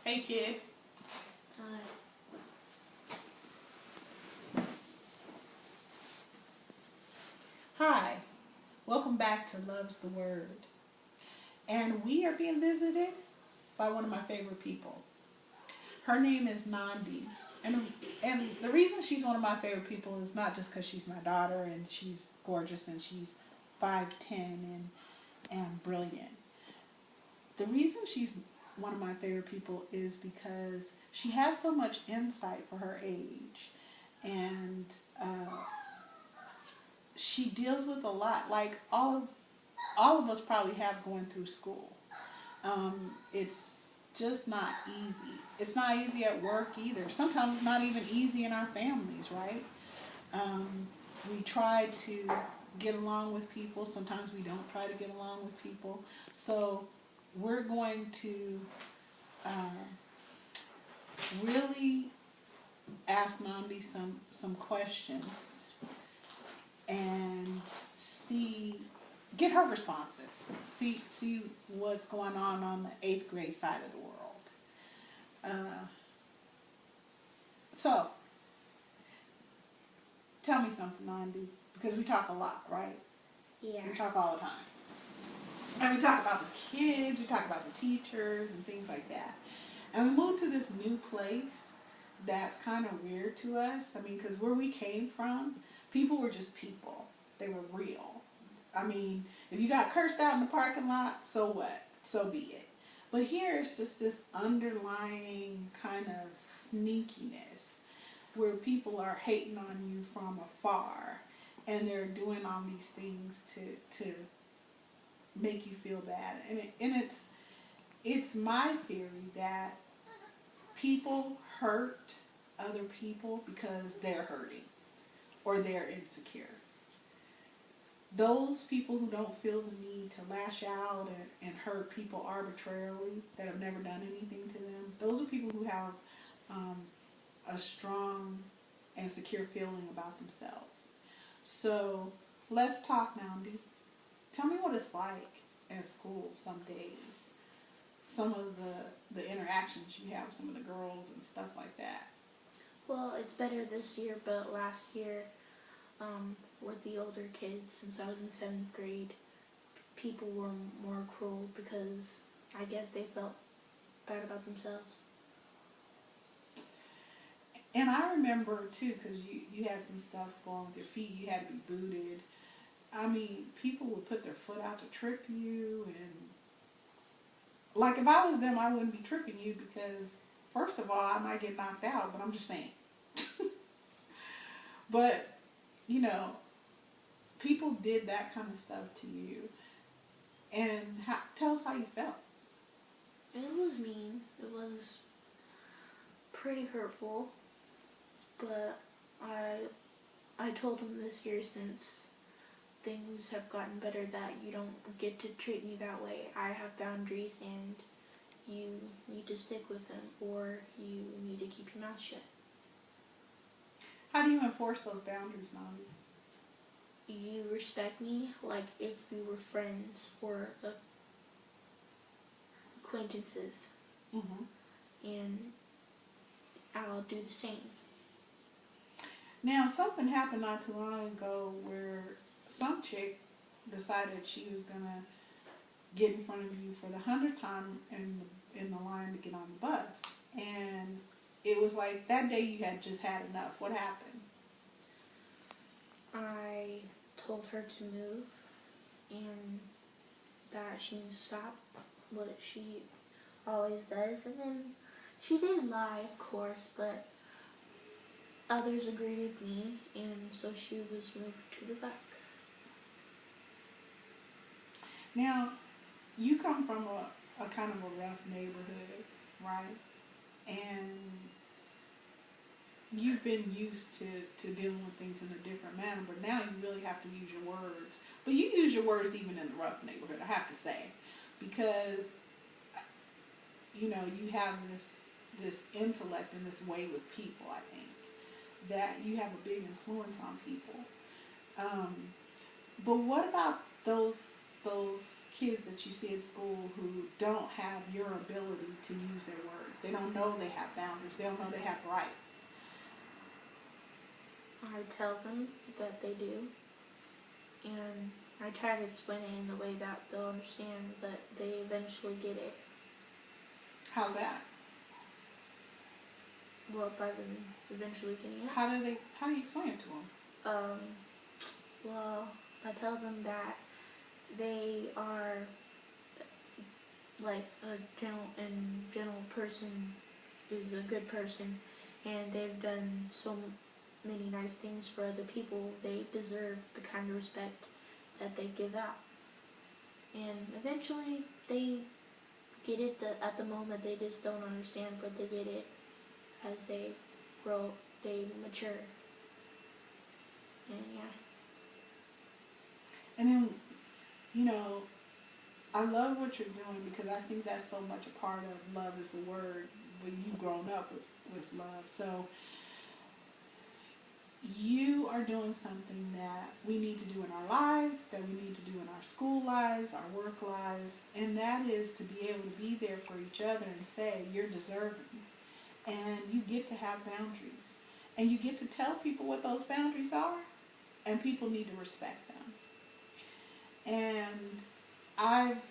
Hey, kid. Hi. Hi. Welcome back to Love's the Word. And we are being visited by one of my favorite people. Her name is Nandi. And the reason she's one of my favorite people is not just because she's my daughter and she's gorgeous and she's 5'10" and brilliant. The reason she's one of my favorite people is because she has so much insight for her age. And she deals with a lot, like all of us probably have going through school. It's just not easy. It's not easy at work either. Sometimes it's not even easy in our families, right? We try to get along with people. Sometimes we don't try to get along with people. So we're going to really ask Nandi some questions and get her responses. See what's going on the 8th grade side of the world. So, tell me something, Nandi, because we talk a lot, right? Yeah. We talk all the time. And we talk about the kids, we talk about the teachers and things like that. And we moved to this new place that's kind of weird to us. I mean, because where we came from, people were just people. They were real. I mean, if you got cursed out in the parking lot, so what? So be it. But here it's just this underlying kind of sneakiness where people are hating on you from afar and they're doing all these things to make you feel bad. And it's my theory that people hurt other people because they're hurting or they're insecure. Those people who don't feel the need to lash out and hurt people arbitrarily that have never done anything to them, those are people who have a strong and secure feeling about themselves. So let's talk, Nandi. Tell me what it's like at school some days. Some of the interactions you have with some of the girls and stuff like that. Well, it's better this year, but last year, with the older kids, since I was in 7th grade, people were more cruel because I guess they felt bad about themselves. And I remember, too, because you had some stuff going with your feet. You had to be booted. I mean, people would put their foot out to trip you. And, like, if I was them, I wouldn't be tripping you because, first of all, I might get knocked out, but I'm just saying. But, you know, people did that kind of stuff to you. And tell us how you felt. It was mean. It was pretty hurtful. But I told him this year, since things have gotten better, that you don't get to treat me that way. I have boundaries and you need to stick with them, or you need to keep your mouth shut. How do you enforce those boundaries, Nandi? You respect me like if we were friends or acquaintances. Mm-hmm. And I'll do the same. Now, something happened not too long ago where some chick decided she was going to get in front of you for the 100th time in the line to get on the bus. And it was like that day you had just had enough. What happened? I told her to move and that she needs to stop what she always does. And then she did lie, of course, but others agreed with me, and so she was moved to the back. Now, you come from a kind of a rough neighborhood, right? And you've been used to dealing with things in a different manner, but now you really have to use your words. But you use your words even in the rough neighborhood, I have to say, because, you know, you have this intellect and this way with people, I think, that you have a big influence on people. But what about those those kids that you see at school who don't have your ability to use their words. They don't know they have boundaries. They don't know they have rights. I tell them that they do, and I try to explain it in the way that they'll understand, but they eventually get it. How's that? Well, by them eventually getting it. How do you explain it to them? Well, I tell them that they are like a general person is a good person, and they've done so many nice things for other people. They deserve the kind of respect that they give out, and eventually they get it. At the moment, they just don't understand, but they get it as they grow, they mature, and yeah. And then, you know, I love what you're doing because I think that's so much a part of love is the word when you've grown up with love. So you are doing something that we need to do in our lives, that we need to do in our school lives, our work lives, and that is to be able to be there for each other and say, you're deserving. And you get to have boundaries. And you get to tell people what those boundaries are, and people need to respect them. And I've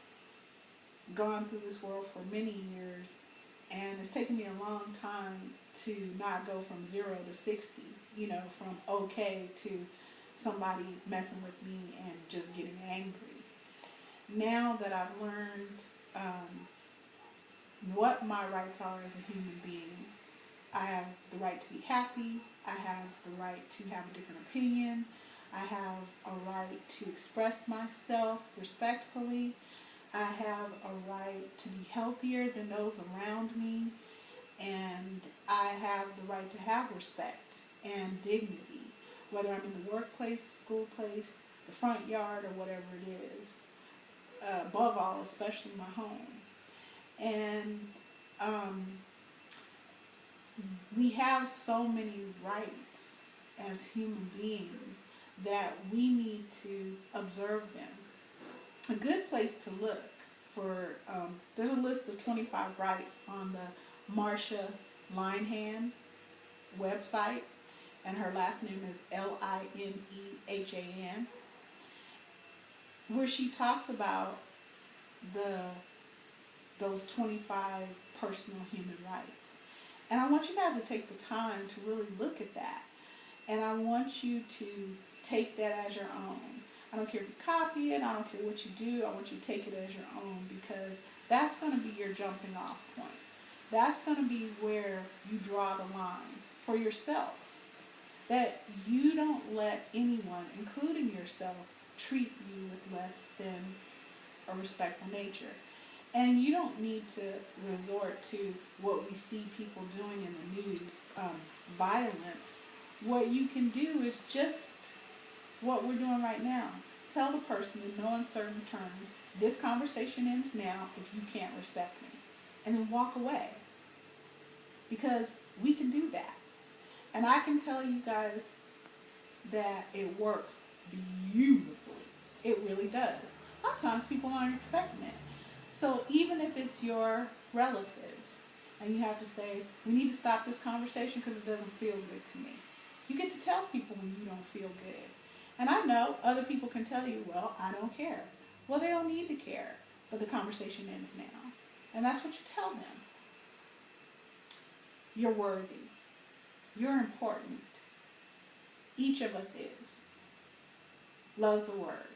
gone through this world for many years, and it's taken me a long time to not go from 0 to 60, you know, from okay to somebody messing with me and just getting angry. Now that I've learned what my rights are as a human being, I have the right to be happy, I have the right to have a different opinion, I have a right to express myself respectfully, I have a right to be healthier than those around me, and I have the right to have respect and dignity, whether I'm in the workplace, school place, the front yard, or whatever it is. Above all, especially my home. And we have so many rights as human beings that we need to observe them. A good place to look for, there's a list of 25 rights on the Marsha Linehan website, and her last name is Linehan, where she talks about those 25 personal human rights. And I want you guys to take the time to really look at that. And I want you to take that as your own. I don't care if you copy it, I don't care what you do, I want you to take it as your own, because that's going to be your jumping off point. That's going to be where you draw the line for yourself. That you don't let anyone, including yourself, treat you with less than a respectful nature. And you don't need to resort to what we see people doing in the news, violence. What you can do is just what we're doing right now. Tell the person in no uncertain terms, this conversation ends now if you can't respect me. And then walk away. Because we can do that. And I can tell you guys that it works beautifully. It really does. A lot of times people aren't expecting it. So even if it's your relatives, and you have to say, we need to stop this conversation because it doesn't feel good to me. You get to tell people when you don't feel good. And I know other people can tell you, well, I don't care. Well, they don't need to care, but the conversation ends now. And that's what you tell them. You're worthy. You're important. Each of us is. Love's the word.